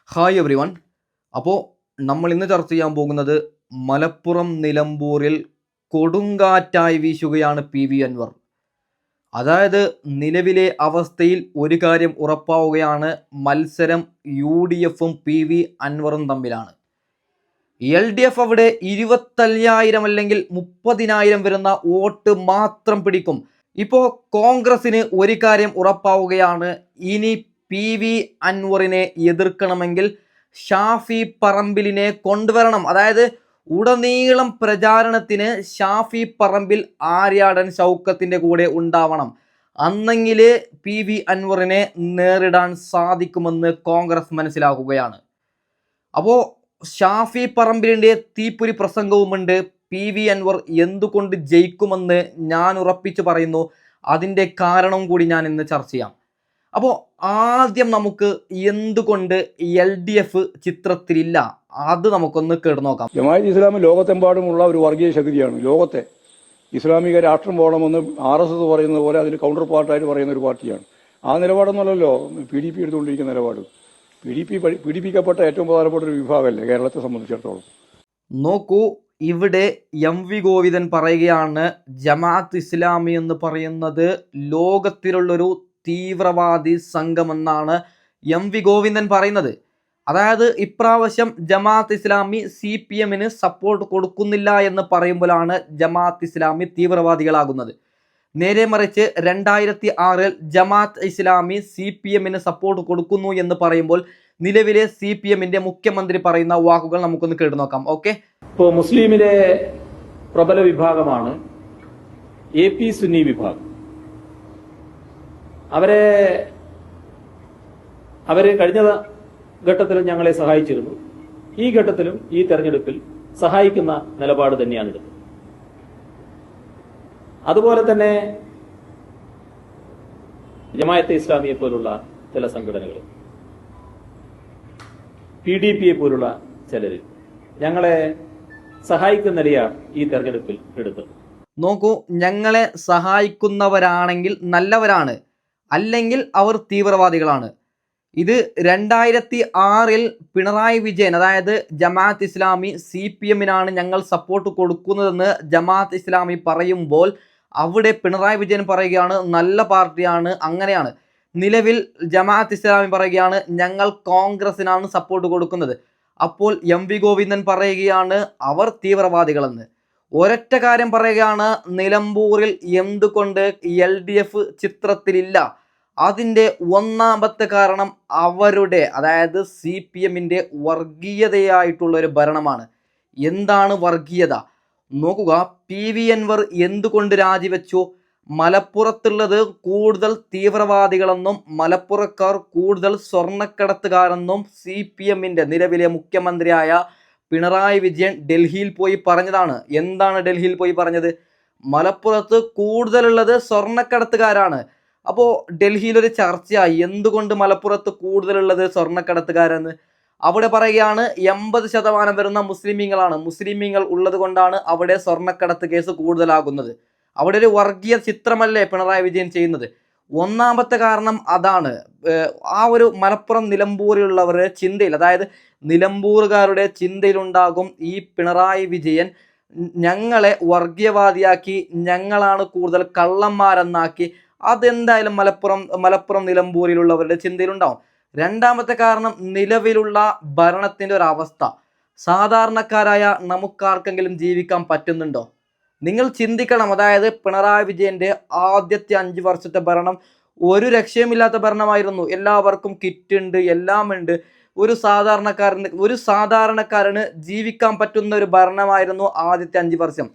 Hi every one. അപ്പോൾ നമ്മൾ ഇന്ന് ചർച്ച ചെയ്യാൻ പോകുന്നത് മലപ്പുറം നിലമ്പൂരിൽ കൊടുങ്കാറ്റായി വീശുകയാണ് പി വി അൻവർ. അതായത് നിലവിലെ അവസ്ഥയിൽ ഒരു കാര്യം ഉറപ്പാവുകയാണ്, മത്സരം യു ഡി എഫും പി വി അൻവറും തമ്മിലാണ്. എൽ ഡി എഫ് അവിടെ 25,000 അല്ലെങ്കിൽ 30,000 വരുന്ന വോട്ട് മാത്രം പിടിക്കും. ഇപ്പോൾ കോൺഗ്രസിന് ഒരു കാര്യം ഉറപ്പാവുകയാണ്, ഇനി പി വി അൻവറിനെ എതിർക്കണമെങ്കിൽ ഷാഫി പറമ്പിലിനെ കൊണ്ടുവരണം. അതായത് ഉടനീളം പ്രചാരണത്തിന് ഷാഫി പറമ്പിൽ ആര്യാടൻ ഷൗക്കത്തിൻ്റെ കൂടെ ഉണ്ടാവണം. അന്നെങ്കിൽ പി വി അൻവറിനെ നേരിടാൻ സാധിക്കുമെന്ന് കോൺഗ്രസ് മനസ്സിലാക്കുകയാണ്. അപ്പോൾ ഷാഫി പറമ്പിലിൻ്റെ തീപ്പൊരി പ്രസംഗവുമുണ്ട്. പി വി അൻവർ എന്തുകൊണ്ട് ജയിക്കുമെന്ന് ഞാൻ ഉറപ്പിച്ചു പറയുന്നു. അതിൻ്റെ കാരണം കൂടി ഞാൻ ഇന്ന് ചർച്ച ചെയ്യാം. അപ്പോൾ ആദ്യം നമുക്ക് എന്തുകൊണ്ട് എൽ ഡി എഫ് ചിത്രത്തിലില്ല അത് നമുക്കൊന്ന് കേട്ടുനോക്കാം. ജമാഅത്ത് ഇസ്ലാമി ലോകത്തെമ്പാടുമുള്ള ഒരു വർഗീയ ശക്തിയാണ്. ലോകത്തെ ഇസ്ലാമിക രാഷ്ട്രം പോകണമെന്ന് RSS പറയുന്നത് പോലെ അതിന് കൗണ്ടർ പാർട്ടായിട്ട് പറയുന്ന ഒരു പാർട്ടിയാണ്. ആ നിലപാടൊന്നുമല്ലല്ലോ PDP എടുത്തുകൊണ്ടിരിക്കുന്ന നിലപാട്. പീഡിപ്പിക്കപ്പെട്ട ഏറ്റവും പ്രധാനപ്പെട്ട ഒരു വിഭാഗമല്ലേ കേരളത്തെ സംബന്ധിച്ചിടത്തോളം. നോക്കൂ, ഇവിടെ MV ഗോവിന്ദൻ പറയുകയാണ്, ജമാഅത്ത് ഇസ്ലാമി എന്ന് പറയുന്നത് ലോകത്തിലുള്ളൊരു തീവ്രവാദി സംഘമെന്നാണ് MV ഗോവിന്ദൻ പറയുന്നത്. അതായത് ഇപ്രാവശ്യം ജമാഅത്ത് ഇസ്ലാമി CPM-ന് സപ്പോർട്ട് കൊടുക്കുന്നില്ല എന്ന് പറയുമ്പോഴാണ് ജമാഅത്ത് ഇസ്ലാമി തീവ്രവാദികളാകുന്നത്. നേരെ മറിച്ച് 2006-ൽ ജമാഅത്ത് ഇസ്ലാമി CPM-ന് സപ്പോർട്ട് കൊടുക്കുന്നു എന്ന് പറയുമ്പോൾ നിലവിലെ CPM-ന്റെ മുഖ്യമന്ത്രി പറയുന്ന വാക്കുകൾ നമുക്കൊന്ന് കേട്ടു നോക്കാം. ഓക്കെ, ഇപ്പോൾ മുസ്ലിമിലെ പ്രബല വിഭാഗമാണ് AP സുന്നി വിഭാഗം. അവര് കഴിഞ്ഞ ഘട്ടത്തിലും ഞങ്ങളെ സഹായിച്ചിരുന്നു. ഈ ഘട്ടത്തിലും ഈ തെരഞ്ഞെടുപ്പിൽ സഹായിക്കുന്ന നിലപാട് തന്നെയാണിത്. അതുപോലെ തന്നെ ജമാഅത്തെ ഇസ്ലാമിയെ പോലുള്ള ചില സംഘടനകൾ, PDP-യെ പോലുള്ള ചിലര് ഞങ്ങളെ സഹായിക്കുന്ന നിലയാണ് ഈ തെരഞ്ഞെടുപ്പിൽ എടുത്തത്. നോക്കൂ, ഞങ്ങളെ സഹായിക്കുന്നവരാണെങ്കിൽ നല്ലവരാണ്, അല്ലെങ്കിൽ അവർ തീവ്രവാദികളാണ്. ഇത് 2006-ൽ പിണറായി വിജയൻ, അതായത് ജമാഅത്ത് ഇസ്ലാമി CPM-നാണ് ഞങ്ങൾ സപ്പോർട്ട് കൊടുക്കുന്നതെന്ന് ജമാഅത്ത് ഇസ്ലാമി പറയുമ്പോൾ അവിടെ പിണറായി വിജയൻ പറയുകയാണ് നല്ല പാർട്ടിയാണ്, അങ്ങനെയാണ്. നിലവിൽ ജമാഅത്ത് ഇസ്ലാമി പറയുകയാണ് ഞങ്ങൾ കോൺഗ്രസിനാണ് സപ്പോർട്ട് കൊടുക്കുന്നത്. അപ്പോൾ MV ഗോവിന്ദൻ പറയുകയാണ് അവർ തീവ്രവാദികളെന്ന്. ഒരൊറ്റ കാര്യം പറയുകയാണ്, നിലമ്പൂരിൽ എന്തുകൊണ്ട് LDF ചിത്രത്തിലില്ല? അതിൻ്റെ ഒന്നാമത്തെ കാരണം അവരുടെ, അതായത് CPM-ന്റെ വർഗീയതയായിട്ടുള്ള ഒരു ഭരണമാണ്. എന്താണ് വർഗീയത? നോക്കുക, പി വി അൻവർ എന്തുകൊണ്ട് രാജിവെച്ചു? മലപ്പുറത്തുള്ളത് കൂടുതൽ തീവ്രവാദികളെന്നും മലപ്പുറക്കാർ കൂടുതൽ സ്വർണ്ണക്കടത്തുകാരെന്നും CPM-ന്റെ നിലവിലെ മുഖ്യമന്ത്രിയായ പിണറായി വിജയൻ ഡൽഹിയിൽ പോയി പറഞ്ഞതാണ്. എന്താണ് ഡൽഹിയിൽ പോയി പറഞ്ഞത്? മലപ്പുറത്ത് കൂടുതലുള്ളത് സ്വർണ്ണക്കടത്തുകാരാണ്. അപ്പോൾ ഡൽഹിയിലൊരു ചർച്ചയായി, എന്തുകൊണ്ട് മലപ്പുറത്ത് കൂടുതലുള്ളത് സ്വർണ്ണക്കടത്തുകാരെന്ന്. അവിടെ പറയുകയാണ് 80% വരുന്ന മുസ്ലിമീങ്ങൾ ഉള്ളത് കൊണ്ടാണ് അവിടെ സ്വർണ്ണക്കടത്ത് കേസ് കൂടുതലാകുന്നത്. അവിടെ ഒരു വർഗീയ ചിത്രമല്ലേ പിണറായി വിജയൻ ചെയ്യുന്നത്? ഒന്നാമത്തെ കാരണം അതാണ്. ആ ഒരു മലപ്പുറം നിലമ്പൂരിലുള്ളവരുടെ ചിന്തയിൽ, അതായത് നിലമ്പൂറുകാരുടെ ചിന്തയിലുണ്ടാകും ഈ പിണറായി വിജയൻ ഞങ്ങളെ വർഗീയവാദിയാക്കി, ഞങ്ങളാണ് കൂടുതൽ കള്ളന്മാരെന്നാക്കി. അതെന്തായാലും മലപ്പുറം നിലമ്പൂരിലുള്ളവരുടെ ചിന്തയിലുണ്ടാവും. രണ്ടാമത്തെ കാരണം നിലവിലുള്ള ഭരണത്തിൻ്റെ ഒരു അവസ്ഥ. സാധാരണക്കാരായ നമുക്കാർക്കെങ്കിലും ജീവിക്കാൻ പറ്റുന്നുണ്ടോ? നിങ്ങൾ ചിന്തിക്കണം. അതായത് പിണറായി വിജയൻ്റെ ആദ്യത്തെ 5 വർഷത്തെ ഭരണം ഒരു രക്ഷയുമില്ലാത്ത ഭരണമായിരുന്നു. എല്ലാവർക്കും കിറ്റ് ഉണ്ട്, എല്ലാം ഉണ്ട്. ഒരു സാധാരണക്കാരന് ജീവിക്കാൻ പറ്റുന്ന ഒരു ഭരണമായിരുന്നു ആദ്യത്തെ 5 വർഷം.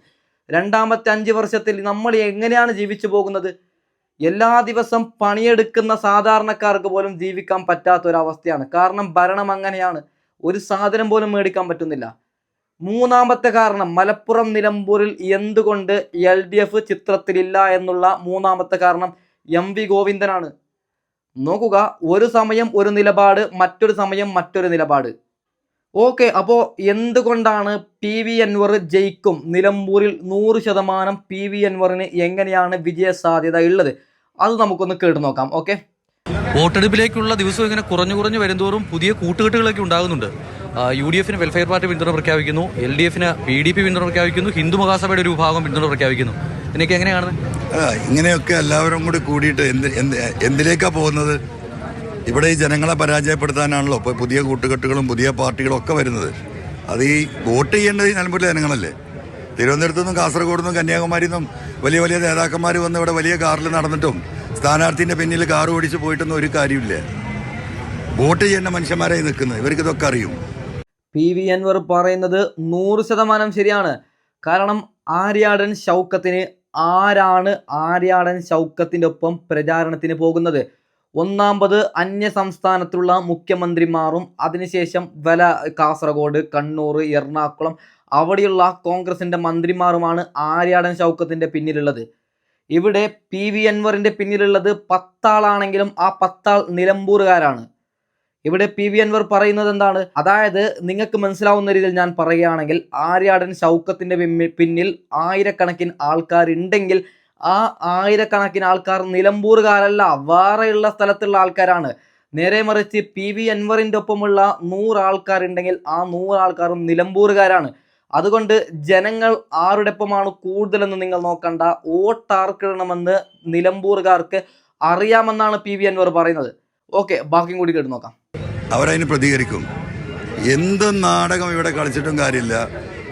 രണ്ടാമത്തെ 5 വർഷത്തിൽ നമ്മൾ എങ്ങനെയാണ് ജീവിച്ചു പോകുന്നത്? എല്ലാ ദിവസം പണിയെടുക്കുന്ന സാധാരണക്കാർക്ക് പോലും ജീവിക്കാൻ പറ്റാത്തൊരവസ്ഥയാണ്. കാരണം ഭരണം അങ്ങനെയാണ്. ഒരു സാധനം പോലും മേടിക്കാൻ പറ്റുന്നില്ല. മൂന്നാമത്തെ കാരണം, മലപ്പുറം നിലമ്പൂരിൽ എന്തുകൊണ്ട് LDF ചിത്രത്തിലില്ല എന്നുള്ള മൂന്നാമത്തെ കാരണം MV ഗോവിന്ദനാണ്. നോക്കുക, ഒരു സമയം ഒരു നിലപാട്, മറ്റൊരു സമയം മറ്റൊരു നിലപാട്. ഓക്കെ, അപ്പോൾ എന്തുകൊണ്ടാണ് പി വി അൻവർ ജയിക്കും? നിലമ്പൂരിൽ 100% പി വി അൻവറിന് എങ്ങനെയാണ് വിജയ സാധ്യത ഉള്ളത്? അത് നമുക്കൊന്ന് കേട്ടു നോക്കാം. ഓക്കെ, വോട്ടെടുപ്പിലേക്കുള്ള ദിവസം ഇങ്ങനെ കുറഞ്ഞു വരുന്തോറും പുതിയ കൂട്ടുകെട്ടുകളൊക്കെ ഉണ്ടാകുന്നുണ്ട്. UDF-ന് വെൽഫെയർ പാർട്ടി പിന്തുണ പ്രഖ്യാപിക്കുന്നു, LDF-ന് PDP പിന്തുണ പ്രഖ്യാപിക്കുന്നു, ഹിന്ദു മഹാസഭയുടെ ഒരു വിഭാഗം പിന്തുണ പ്രഖ്യാപിക്കുന്നു. ഇതിനൊക്കെ എങ്ങനെയാണ്? ഇങ്ങനെയൊക്കെ എല്ലാവരും കൂടി കൂടിയിട്ട് എന്തിലേക്കാണ് പോകുന്നത്? ഇവിടെ ഈ ജനങ്ങളെ പരാജയപ്പെടുത്താനാണല്ലോ ഇപ്പോൾ പുതിയ കൂട്ടുകെട്ടുകളും പുതിയ പാർട്ടികളും ഒക്കെ വരുന്നത്. അത് ഈ വോട്ട് ചെയ്യേണ്ടത് ഈ നിലമ്പൂരിലെ ജനങ്ങളല്ലേ. തിരുവനന്തപുരത്തു നിന്നും കാസർഗോഡ് നിന്നും കന്യാകുമാരിയിൽ നിന്നും വലിയ നേതാക്കന്മാർ വന്ന് ഇവിടെ വലിയ കാറിൽ നടന്നിട്ടും സ്ഥാനാർത്ഥിൻ്റെ പിന്നിൽ കാർ ഓടിച്ച് പോയിട്ടൊന്നും ഒരു കാര്യമില്ല. വോട്ട് ചെയ്യേണ്ട മനുഷ്യന്മാരായി നിൽക്കുന്നത് ഇവർക്കിതൊക്കെ അറിയും. PV അൻവർ പറയുന്നത് 100% ശരിയാണ്. കാരണം ആര്യാടൻ ഷൗക്കത്തിന് ആരാണ് ആര്യാടൻ ഷൗക്കത്തിൻ്റെ ഒപ്പം പ്രചാരണത്തിന് പോകുന്നത്? ഒന്നാമത് അന്യ സംസ്ഥാനത്തുള്ള മുഖ്യമന്ത്രിമാരും അതിനുശേഷം കാസർഗോഡ്, കണ്ണൂർ, എറണാകുളം അവിടെയുള്ള കോൺഗ്രസിൻ്റെ മന്ത്രിമാരുമാണ് ആര്യാടൻ ഷൗക്കത്തിൻ്റെ പിന്നിലുള്ളത്. ഇവിടെ PV അൻവറിൻ്റെ പിന്നിലുള്ളത് 10 ആളാണെങ്കിലും ആ 10 ആൾ നിലമ്പൂറുകാരാണ്. ഇവിടെ PV അൻവർ പറയുന്നത് എന്താണ്? അതായത് നിങ്ങൾക്ക് മനസ്സിലാവുന്ന രീതിയിൽ ഞാൻ പറയുകയാണെങ്കിൽ ആര്യാടൻ ഷൗക്കത്തിൻ്റെ പിന്നിൽ ആയിരക്കണക്കിന് ആൾക്കാരുണ്ടെങ്കിൽ ആ ആയിരക്കണക്കിന് ആൾക്കാർ നിലമ്പൂറുകാരല്ല, വേറെയുള്ള സ്ഥലത്തുള്ള ആൾക്കാരാണ്. നേരെ മറിച്ച് PV അൻവറിൻ്റെ ഒപ്പമുള്ള 100 ആൾക്കാരുണ്ടെങ്കിൽ ആ 100 ആൾക്കാരും നിലമ്പൂറുകാരാണ്. അതുകൊണ്ട് ജനങ്ങൾ ആരുടെ ഒപ്പമാണ് കൂടുതലെന്ന് നിങ്ങൾ നോക്കണ്ട, വോട്ട് ആർക്കിടണമെന്ന് നിലമ്പൂറുകാർക്ക് അറിയാമെന്നാണ് PV അൻവർ പറയുന്നത്. ഓക്കെ, ബാക്കിയും കൂടി കേട്ട് നോക്കാം. അവരതിന് പ്രതികരിക്കും. എന്ത് നാടകം ഇവിടെ കളിച്ചിട്ടും കാര്യമില്ല.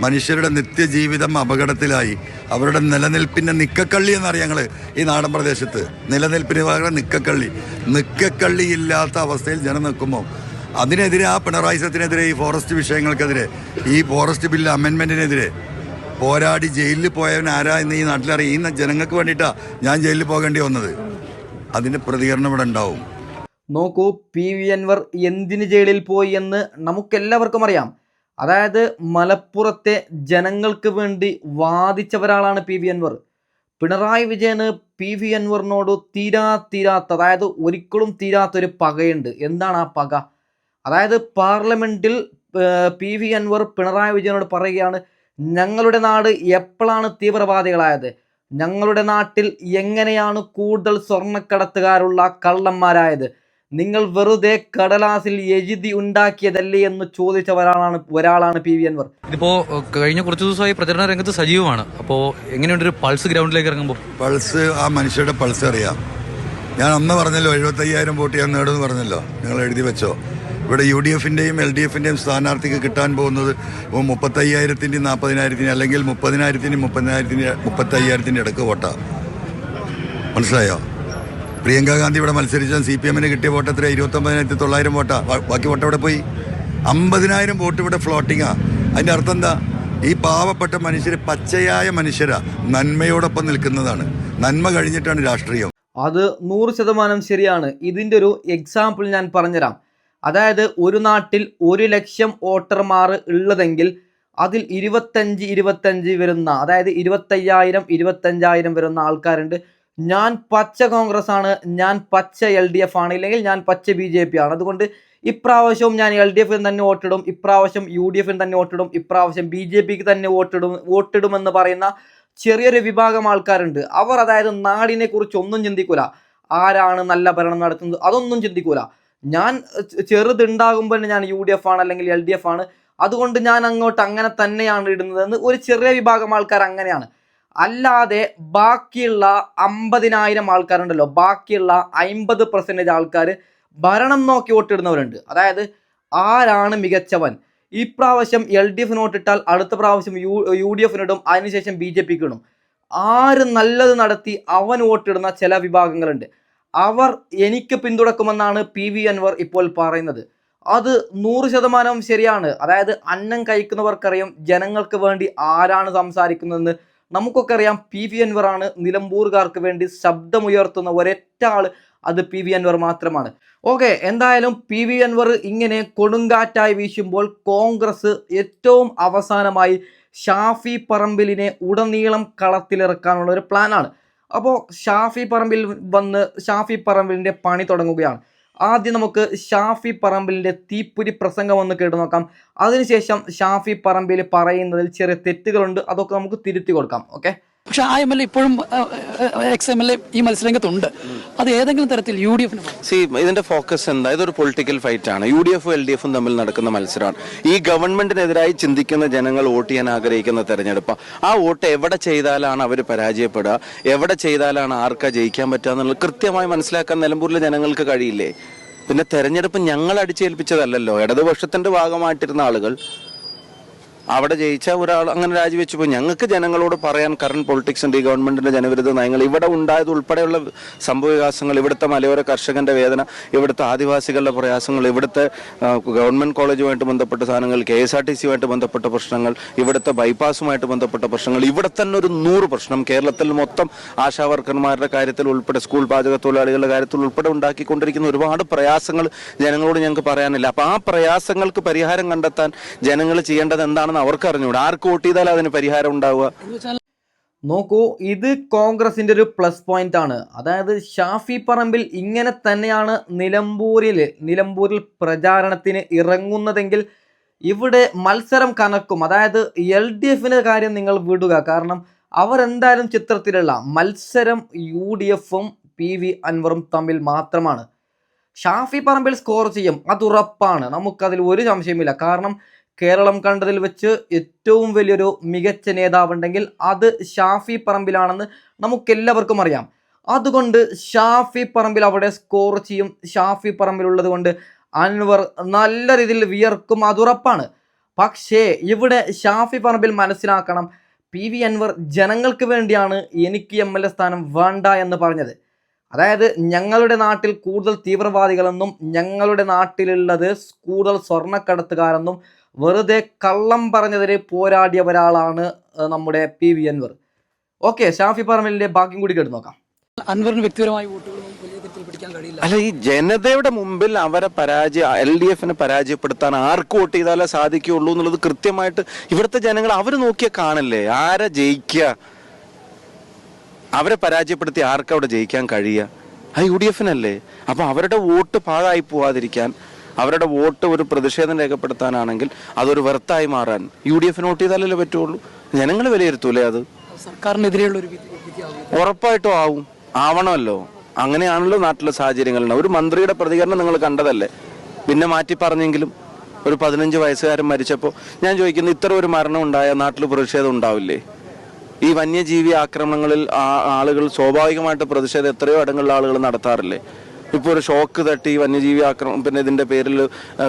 മനുഷ്യരുടെ നിത്യജീവിതം അപകടത്തിലായി. അവരുടെ നിലനിൽപ്പിൻ്റെ നിക്കക്കള്ളി എന്നറിയാം ഞങ്ങൾ ഈ നാടൻ പ്രദേശത്ത്. നിലനിൽപ്പിന് പകരം നിക്കക്കള്ളി ഇല്ലാത്ത അവസ്ഥയിൽ ജനം നിൽക്കുമ്പോൾ അതിനെതിരെ, ആ പിണറായി സത്തിനെതിരെ, ഈ ഫോറസ്റ്റ് വിഷയങ്ങൾക്കെതിരെ, ഈ ഫോറസ്റ്റ് ബില്ല് അമെൻമെൻറ്റിനെതിരെ പോരാടി ജയിലിൽ പോയവൻ ആരാ എന്ന് ഈ നാട്ടിലറിയാം. ഈ ജനങ്ങൾക്ക് വേണ്ടിയിട്ടാണ് ഞാൻ ജയിലിൽ പോകേണ്ടി വന്നത്. അതിൻ്റെ പ്രതികരണം ഇവിടെ ഉണ്ടാവും. നോക്കൂ, PV അൻവർ എന്തിന് ജയിലിൽ പോയി എന്ന് നമുക്കെല്ലാവർക്കും അറിയാം. അതായത് മലപ്പുറത്തെ ജനങ്ങൾക്ക് വേണ്ടി വാദിച്ച ഒരാളാണ് PV അൻവർ. പിണറായി വിജയന് PV അൻവറിനോട് തീരാത്ത, അതായത് ഒരിക്കലും തീരാത്തൊരു പകയുണ്ട്. എന്താണ് ആ പക? അതായത് പാർലമെൻറ്റിൽ PV അൻവർ പിണറായി വിജയനോട് പറയുകയാണ്, ഞങ്ങളുടെ നാട് എപ്പോഴാണ് തീവ്രവാദികളായത്? ഞങ്ങളുടെ നാട്ടിൽ എങ്ങനെയാണ് കൂടുതൽ സ്വർണ്ണക്കടത്തുകാരുള്ള കള്ളന്മാരായത്? നിങ്ങൾ വെറുതെ കടലാസിൽ എഴുതി ഉണ്ടാക്കിയതല്ലേ എന്ന് ചോദിച്ച ഒരാളാണ് PV അൻവർ. ഇതിപ്പോ കഴിഞ്ഞ കുറച്ച് ദിവസമായി പ്രചരണ രംഗത്ത് സജീവമാണ്. അപ്പോൾ എങ്ങനെയുണ്ട് ഒരു പൾസ് ഗ്രൗണ്ടിലേക്ക് ഇറങ്ങുമ്പോൾ? പൾസ്, ആ മനുഷ്യരുടെ പൾസ് അറിയാം. ഞാൻ അന്ന് പറഞ്ഞല്ലോ 75,000 വോട്ട് ഞാൻ നേടുമെന്ന് പറഞ്ഞല്ലോ, നിങ്ങൾ എഴുതി വെച്ചോ. ഇവിടെ UDF-ൻ്റെയും LDF-ൻ്റെയും സ്ഥാനാർത്ഥിക്ക് കിട്ടാൻ പോകുന്നത് 35,000-ൻ്റെയും 40,000-ൻ്റെയും അല്ലെങ്കിൽ 30,000-ൻ്റെയും 35,000-ൻ്റെ ഇടയ്ക്ക് വോട്ടാണ്. മനസ്സിലായോ? പ്രിയങ്ക ഗാന്ധി ഇവിടെ മത്സരിച്ചാൽ CPM-ന് കിട്ടിയ വോട്ട് എത്ര? 29,900 വോട്ടാണ്. ബാക്കി വോട്ട് എവിടെ പോയി? 50,000 വോട്ട് ഇവിടെ ഫ്ലോട്ടിങ്ങാണ്. അതിൻ്റെ അർത്ഥം എന്താ? ഈ പാവപ്പെട്ട മനുഷ്യർ പച്ചയായ മനുഷ്യരാ, നന്മയോടൊപ്പം നിൽക്കുന്നതാണ്. നന്മ കഴിഞ്ഞിട്ടാണ് രാഷ്ട്രീയം. അത് 100% ശരിയാണ്. ഇതിൻ്റെ ഒരു എക്സാമ്പിൾ ഞാൻ പറഞ്ഞുതരാം. അതായത് ഒരു നാട്ടിൽ 1,00,000 വോട്ടർമാർ ഉള്ളതെങ്കിൽ അതിൽ 25 വരുന്ന, അതായത് 25,000 വരുന്ന ആൾക്കാരുണ്ട്. ഞാൻ പച്ച കോൺഗ്രസ് ആണ്, ഞാൻ പച്ച LDF ആണ്, ഇല്ലെങ്കിൽ ഞാൻ പച്ച BJP ആണ്. അതുകൊണ്ട് ഇപ്രാവശ്യവും ഞാൻ LDF-ന് തന്നെ വോട്ടിടും, ഇപ്രാവശ്യം UDF-ന് തന്നെ വോട്ടിടും, ഇപ്രാവശ്യം BJP-ക്ക് തന്നെ വോട്ടിടുമെന്ന് പറയുന്ന ചെറിയൊരു വിഭാഗം ആൾക്കാരുണ്ട്. അവർ അതായത് നാടിനെ കുറിച്ച് ഒന്നും ചിന്തിക്കൂല. ആരാണ് നല്ല ഭരണം നടത്തുന്നത് അതൊന്നും ചിന്തിക്കൂല. ഞാൻ ചെറുതുണ്ടാകുമ്പോൾ ഞാൻ UDF ആണ് അല്ലെങ്കിൽ LDF ആണ്, അതുകൊണ്ട് ഞാൻ അങ്ങോട്ട് അങ്ങനെ തന്നെയാണ് ഇടുന്നതെന്ന് ഒരു ചെറിയ വിഭാഗം ആൾക്കാർ അങ്ങനെയാണ്. അല്ലാതെ ബാക്കിയുള്ള 50,000 ആൾക്കാരുണ്ടല്ലോ, ബാക്കിയുള്ള 50% ആൾക്കാർ ഭരണം നോക്കി വോട്ടിടുന്നവരുണ്ട്. അതായത് ആരാണ് മികച്ചവൻ? ഇപ്രാവശ്യം LDF-ന് വോട്ടിട്ടാൽ അടുത്ത പ്രാവശ്യം UDF-നിടും, അതിനുശേഷം BJP-ക്ക് ഇടും. ആര് നല്ലത് നടത്തി അവൻ വോട്ടിടുന്ന ചില വിഭാഗങ്ങളുണ്ട്. അവർ എനിക്ക് പിന്തുണക്കുമെന്നാണ് PV അൻവർ ഇപ്പോൾ പറയുന്നത്. അത് 100% ശരിയാണ്. അതായത് അന്നം കഴിക്കുന്നവർക്കറിയാം ജനങ്ങൾക്ക് വേണ്ടി ആരാണ് സംസാരിക്കുന്നതെന്ന്. നമുക്കൊക്കെ അറിയാം PV അൻവറാണ് നിലമ്പൂർകാർക്ക് വേണ്ടി ശബ്ദമുയർത്തുന്ന ഒരൊറ്റ ആൾ, അത് PV അൻവർ മാത്രമാണ്. ഓക്കെ, എന്തായാലും PV അൻവർ ഇങ്ങനെ കൊടുങ്കാറ്റായി വീശുമ്പോൾ കോൺഗ്രസ് ഏറ്റവും അവസാനമായി ഷാഫി പറമ്പിലിനെ ഉടനീളം കളത്തിലിറക്കാനുള്ള ഒരു പ്ലാനാണ്. അപ്പോൾ ഷാഫി പറമ്പിൽ വന്ന് ഷാഫി പറമ്പിലിൻ്റെ പണി തുടങ്ങുകയാണ്. ആദ്യം നമുക്ക് ഷാഫി പറമ്പിലിൻ്റെ തീപ്പൊരി പ്രസംഗം ഒന്ന് കേട്ടു നോക്കാം. അതിനുശേഷം ഷാഫി പറമ്പിൽ പറയുന്നതിൽ ചെറിയ തെറ്റുകളുണ്ട്, അതൊക്കെ നമുക്ക് തിരുത്തി കൊടുക്കാം. ഓക്കെ. പക്ഷെ ആ എം എൽ എ ഇപ്പോഴും എക്സ് എം എൽ എ ഈ മത്സരരംഗത്തുണ്ട്. അത് ഏതെങ്കിലും തരത്തിൽ UDF ഇതിന്റെ ഫോക്കസ് എന്താ? ഇതൊരു പൊളിറ്റിക്കൽ ഫൈറ്റ് ആണ്. UDF LDF തമ്മിൽ നടക്കുന്ന മത്സരമാണ്. ഈ ഗവൺമെന്റിനെതിരായി ചിന്തിക്കുന്ന ജനങ്ങൾ വോട്ട് ചെയ്യാൻ ആഗ്രഹിക്കുന്ന തെരഞ്ഞെടുപ്പ്. ആ വോട്ട് എവിടെ ചെയ്താലാണ് അവർ പരാജയപ്പെടുക, എവിടെ ചെയ്താലാണ് ആർക്കാ ജയിക്കാൻ പറ്റുക എന്നുള്ളത് കൃത്യമായി മനസ്സിലാക്കാൻ നിലമ്പൂരിലെ ജനങ്ങൾക്ക് കഴിയില്ലേ? പിന്നെ തെരഞ്ഞെടുപ്പ് ഞങ്ങൾ അടിച്ചേൽപ്പിച്ചതല്ലല്ലോ. ഇടതുപക്ഷത്തിന്റെ ഭാഗമായിട്ടിരുന്ന ആളുകൾ അവിടെ ജയിച്ച ഒരാൾ അങ്ങനെ രാജിവെച്ചു പോയി. ഞങ്ങൾക്ക് ജനങ്ങളോട് പറയാൻ കറന്റ് പൊളിറ്റിക്സിന്റെ ഈ ഗവൺമെന്റിന്റെ ജനവിരുദ്ധ നയങ്ങൾ, ഇവിടെ ഉണ്ടായത് ഉൾപ്പെടെയുള്ള സംഭവവികാസങ്ങൾ, ഇവിടുത്തെ മലയോര കർഷകന്റെ വേദന, ഇവിടുത്തെ ആദിവാസികളുടെ പ്രയാസങ്ങൾ, ഇവിടുത്തെ ഗവൺമെന്റ് കോളേജുമായിട്ട് ബന്ധപ്പെട്ട സാധനങ്ങൾ, KSRTCയുമായിട്ട് ബന്ധപ്പെട്ട പ്രശ്നങ്ങൾ, ഇവിടുത്തെ ബൈപ്പാസുമായിട്ട് ബന്ധപ്പെട്ട പ്രശ്നങ്ങൾ, ഇവിടെ തന്നെ ഒരു 100 പ്രശ്നം കേരളത്തിൽ മൊത്തം ആശാവർക്കർമാരുടെ കാര്യത്തിൽ ഉൾപ്പെടെ, സ്കൂൾ പാചക തൊഴിലാളികളുടെ കാര്യത്തിൽ ഉൾപ്പെടെ ഉണ്ടാക്കിക്കൊണ്ടിരിക്കുന്ന ഒരുപാട് പ്രയാസങ്ങൾ ജനങ്ങളോട് ഞങ്ങൾക്ക് പറയാനില്ല. അപ്പൊ ആ പ്രയാസങ്ങൾക്ക് പരിഹാരം കണ്ടെത്താൻ ജനങ്ങൾ ചെയ്യേണ്ടത് എന്താണെന്ന് അവർക്ക് അറിഞ്ഞൂടാ. ആർക്ക് വോട്ട് ചെയ്താലും അതിന് പരിഹാരം ഉണ്ടാവുക? നോക്കൂ, ഇത് കോൺഗ്രസിന്റെ ഒരു പ്ലസ് പോയിന്റ് ആണ്. അതായത് ഷാഫി പറമ്പിൽ ഇങ്ങനെ തന്നെയാണ് നിലമ്പൂരിൽ പ്രചാരണത്തിന് ഇറങ്ങുന്നതെങ്കിൽ ഇവിടെ മത്സരം കനക്കും. അതായത് LDFന്റെ കാര്യം നിങ്ങൾ വിടുക, കാരണം അവരെന്തായാലും ചിത്രത്തിലുള്ള മത്സരം UDFും PV അൻവറും തമ്മിൽ മാത്രമാണ്. ഷാഫി പറമ്പിൽ സ്കോർ ചെയ്യും, അതുറപ്പാണ്, നമുക്കതിൽ ഒരു സംശയമില്ല. കാരണം കേരളം കണ്ടതിൽ വെച്ച് ഏറ്റവും വലിയൊരു മികച്ച നേതാവുണ്ടെങ്കിൽ അത് ഷാഫി പറമ്പിലാണെന്ന് നമുക്കെല്ലാവർക്കും അറിയാം. അതുകൊണ്ട് ഷാഫി പറമ്പിൽ അവിടെ സ്കോർ ചെയ്യും. ഷാഫി പറമ്പിലുള്ളത് കൊണ്ട് അൻവർ നല്ല രീതിയിൽ വിയർക്കും, അതുറപ്പാണ്. പക്ഷേ ഇവിടെ ഷാഫി പറമ്പിൽ മനസ്സിലാക്കണം, PV അൻവർ ജനങ്ങൾക്ക് വേണ്ടിയാണ് എനിക്ക് MLA സ്ഥാനം വേണ്ട എന്ന് പറഞ്ഞത്. അതായത് ഞങ്ങളുടെ നാട്ടിൽ കൂടുതൽ തീവ്രവാദികളെന്നും ഞങ്ങളുടെ നാട്ടിലുള്ളത് കൂടുതൽ സ്വർണ്ണക്കടത്തുകാരെന്നും വെറുതെ കള്ളം പറഞ്ഞതിന് പോരാടിയ ഒരാളാണ് നമ്മുടെ PV അൻവർ. ഓക്കെ, ഷാഫി പറമ്പിലിന്റെ ബാക്കിയും കൂടി കേട്ട് നോക്കാം. അൻവറിന് വ്യക്തിപരമായ വോട്ടുകളൊന്നും വലിയ തരത്തിൽ പിടിക്കാൻ കഴിയില്ല. അല്ല, ഈ ജനതയുടെ മുമ്പിൽ അവരെ LDFനെ പരാജയപ്പെടുത്താൻ ആർക്ക് വോട്ട് ചെയ്താലേ സാധിക്കുകയുള്ളൂ എന്നുള്ളത് കൃത്യമായിട്ട് ഇവിടുത്തെ ജനങ്ങൾ അവർ നോക്കിയാൽ കാണില്ലേ? ആരെ ജയിക്കുക? അവരെ പരാജയപ്പെടുത്തി ആർക്ക് അവിടെ ജയിക്കാൻ കഴിയുക? ആ UDFനല്ലേ. അപ്പൊ അവരുടെ വോട്ട് പാഴായി പോവാതിരിക്കാൻ, അവരുടെ വോട്ട് ഒരു പ്രതിഷേധം രേഖപ്പെടുത്താനാണെങ്കിൽ അതൊരു വെറുത്തായി മാറാൻ UDFന് വോട്ട് ചെയ്താലല്ലേ പറ്റുള്ളൂ. ജനങ്ങൾ വിലയിരുത്തൂലേ അത്? സർക്കാരിനെതിരെയുള്ള ഒരു ഉറപ്പായിട്ടും ആവണമല്ലോ. അങ്ങനെയാണല്ലോ നാട്ടിലെ സാഹചര്യങ്ങൾ. ഒരു മന്ത്രിയുടെ പ്രതികരണം നിങ്ങൾ കണ്ടതല്ലേ? പിന്നെ മാറ്റി പറഞ്ഞെങ്കിലും ഒരു 15 വയസ്സുകാരൻ മരിച്ചപ്പോൾ ഞാൻ ചോദിക്കുന്നു, ഇത്ര ഒരു മരണം ഉണ്ടായ നാട്ടിൽ പ്രതിഷേധം ഉണ്ടാവില്ലേ? ഈ വന്യജീവി ആക്രമണങ്ങളിൽ ആളുകൾ സ്വാഭാവികമായിട്ട് പ്രതിഷേധം എത്രയോ ഇടങ്ങളിൽ ആളുകൾ നടത്താറില്ലേ? ഇപ്പോൾ ഒരു ഷോക്ക് തട്ടി വന്യജീവി ആക്രമണം, പിന്നെ ഇതിന്റെ പേരിൽ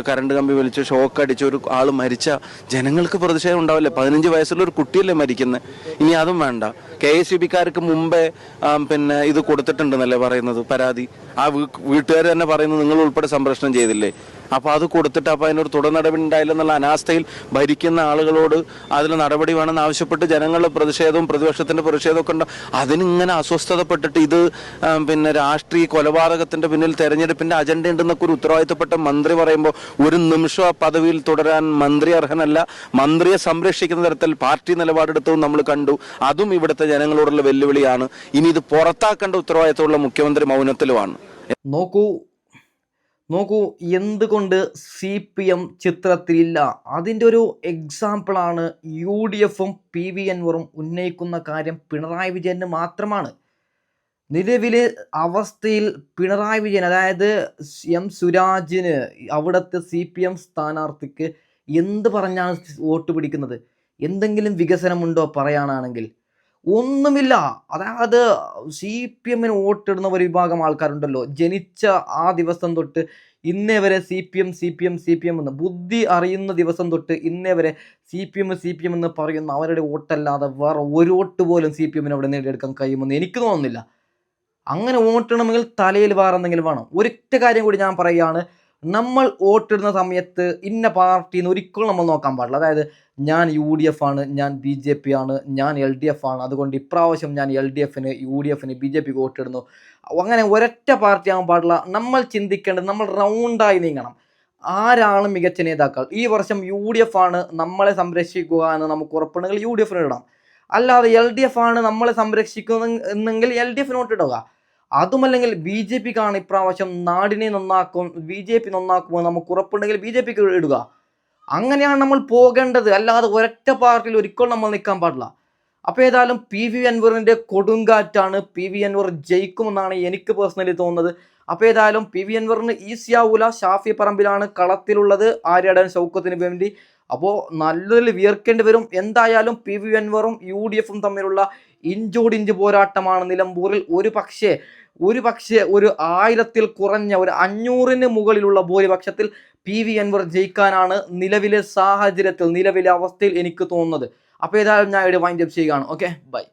കറണ്ട് കമ്പി വലിച്ച് ഷോക്ക് അടിച്ച ഒരു ആൾ മരിച്ച ജനങ്ങൾക്ക് പ്രതിഷേധം ഉണ്ടാവില്ലേ? 15 വയസ്സുള്ള ഒരു കുട്ടിയല്ലേ മരിക്കുന്നത്. ഇനി അതും വേണ്ട. KSUBക്കാർക്ക് മുമ്പേ പിന്നെ ഇത് കൊടുത്തിട്ടുണ്ടെന്നല്ലേ പറയുന്നത് പരാതി. ആ വീട്ടുകാർ തന്നെ പറയുന്നത് നിങ്ങൾ ഉൾപ്പെടെ സംപ്രേഷണം ചെയ്തില്ലേ? അപ്പൊ അത് കൊടുത്തിട്ട് അപ്പൊ അതിനൊരു തുടർ നടപടി ഉണ്ടായില്ലെന്നുള്ള അനാസ്ഥയിൽ ഭരിക്കുന്ന ആളുകളോട് അതിൽ നടപടി വേണമെന്ന് ആവശ്യപ്പെട്ട് ജനങ്ങളുടെ പ്രതിഷേധവും പ്രതിപക്ഷത്തിന്റെ പ്രതിഷേധവും ഒക്കെ ഉണ്ടാവും. അതിനിങ്ങനെ അസ്വസ്ഥതപ്പെട്ടിട്ട് ഇത് പിന്നെ രാഷ്ട്രീയ കൊലപാതകത്തിന്റെ പിന്നിൽ തെരഞ്ഞെടുപ്പിന്റെ അജണ്ട ഉണ്ടെന്നൊക്കെ ഒരു ഉത്തരവാദിത്തപ്പെട്ട മന്ത്രി പറയുമ്പോൾ ഒരു നിമിഷം ആ പദവിയിൽ തുടരാൻ മന്ത്രി അർഹനല്ല. മന്ത്രിയെ സംരക്ഷിക്കുന്ന തരത്തിൽ പാർട്ടി നിലപാടെടുത്തതും നമ്മൾ കണ്ടു. അതും ഇവിടുത്തെ ജനങ്ങളോടുള്ള വെല്ലുവിളിയാണ്. ഇനി ഇത് പുറത്താക്കേണ്ട ഉത്തരവാദിത്തമുള്ള മുഖ്യമന്ത്രി മൗനത്തിലുമാണ്. നോക്കൂ എന്തുകൊണ്ട് CPM ചിത്രത്തിലില്ല? അതിൻ്റെ ഒരു എക്സാമ്പിളാണ് UDFും PV അൻവറും ഉന്നയിക്കുന്ന കാര്യം പിണറായി വിജയന് മാത്രമാണ്. നിലവിലെ അവസ്ഥയിൽ പിണറായി വിജയൻ, അതായത് M സുരാജിന് അവിടുത്തെ CPM സ്ഥാനാർത്ഥിക്ക് എന്ത് പറഞ്ഞാണ് വോട്ട് പിടിക്കുന്നത്? എന്തെങ്കിലും വികസനമുണ്ടോ പറയാനാണെങ്കിൽ? ഒന്നുമില്ല. അതായത് CPMന് വോട്ടിടുന്ന ഒരു വിഭാഗം ആൾക്കാരുണ്ടല്ലോ, ജനിച്ച ആ ദിവസം തൊട്ട് ഇന്നേ വരെ CPM എന്ന് ബുദ്ധി അറിയുന്ന ദിവസം തൊട്ട് ഇന്നേ വരെ CPM എന്ന് പറയുന്ന അവരുടെ വോട്ടല്ലാതെ വേറെ ഒരു വോട്ട് പോലും CPMന് അവിടെ നേടിയെടുക്കാൻ കഴിയുമെന്ന് എനിക്ക് തോന്നുന്നില്ല. അങ്ങനെ വോട്ടിടണമെങ്കിൽ തലയിൽ വേറെ എന്തെങ്കിലും വേണം. ഒരൊറ്റ കാര്യം കൂടി ഞാൻ പറയുകയാണ്, നമ്മൾ വോട്ടിടുന്ന സമയത്ത് ഇന്ന പാർട്ടിന്ന് ഒരിക്കലും നമ്മൾ നോക്കാൻ പാടില്ല. അതായത് ഞാൻ UDF ആണ്, ഞാൻ BJP ആണ്, ഞാൻ LDF ആണ്, അതുകൊണ്ട് ഇപ്രാവശ്യം ഞാൻ LDFന് UDFന് BJPക്ക് വോട്ടിടുന്നു. അങ്ങനെ ഒരൊറ്റ പാർട്ടി ആകാൻ പാടില്ല. നമ്മൾ ചിന്തിക്കേണ്ടത് നമ്മൾ റൗണ്ടായി നീങ്ങണം. ആരാണ് മികച്ച നേതാക്കൾ? ഈ വർഷം UDF ആണ് നമ്മളെ സംരക്ഷിക്കുക എന്ന് നമുക്ക് ഉറപ്പുണ്ടെങ്കിൽ UDFന് ഇടാം. അല്ലാതെ LDF ആണ് നമ്മളെ സംരക്ഷിക്കുന്നെങ്കിൽ LDFന് വോട്ടിടുക. അതുമല്ലെങ്കിൽ BJPക്കാണ് ഇപ്രാവശ്യം നാടിനെ നന്നാക്കും, BJP നന്നാക്കുമെന്ന് നമുക്ക് ഉറപ്പുണ്ടെങ്കിൽ BJPക്ക് ഇടുക. അങ്ങനെയാണ് നമ്മൾ പോകേണ്ടത്. അല്ലാതെ ഒരൊറ്റ പാർട്ടിയിൽ ഒരിക്കലും നമ്മൾ നിൽക്കാൻ പാടില്ല. അപ്പോൾ ഏതായാലും PV അൻവറിൻ്റെ കൊടുങ്കാറ്റാണ്. PV അൻവർ ജയിക്കുമെന്നാണ് എനിക്ക് പേഴ്സണലി തോന്നുന്നത്. അപ്പോൾ ഏതായാലും PV അൻവറിന് ഈസി ആവൂല. ഷാഫി പറമ്പിലാണ് കളത്തിലുള്ളത് ആര്യാടൻ ഷൗക്കത്തിന് വേണ്ടി. അപ്പോൾ നല്ലൊരു വിയർക്കേണ്ടി വരും. എന്തായാലും PV അൻവറും UDF തമ്മിലുള്ള ഇഞ്ചോടിഞ്ച് പോരാട്ടമാണ് നിലമ്പൂരിൽ. ഒരു പക്ഷേ ഒരു 1000-ൽ കുറഞ്ഞ ഒരു 500-ന് മുകളിലുള്ള ഭൂരിപക്ഷത്തിൽ PV അൻവർ ജയിക്കാനാണ് നിലവിലെ സാഹചര്യത്തിൽ, നിലവിലെ അവസ്ഥയിൽ എനിക്ക് തോന്നുന്നത്. അപ്പോൾ ഏതായാലും ഞാൻ ഇവിടെ വൈൻഡ് അപ്പ് ചെയ്യുകയാണ്. Okay, by.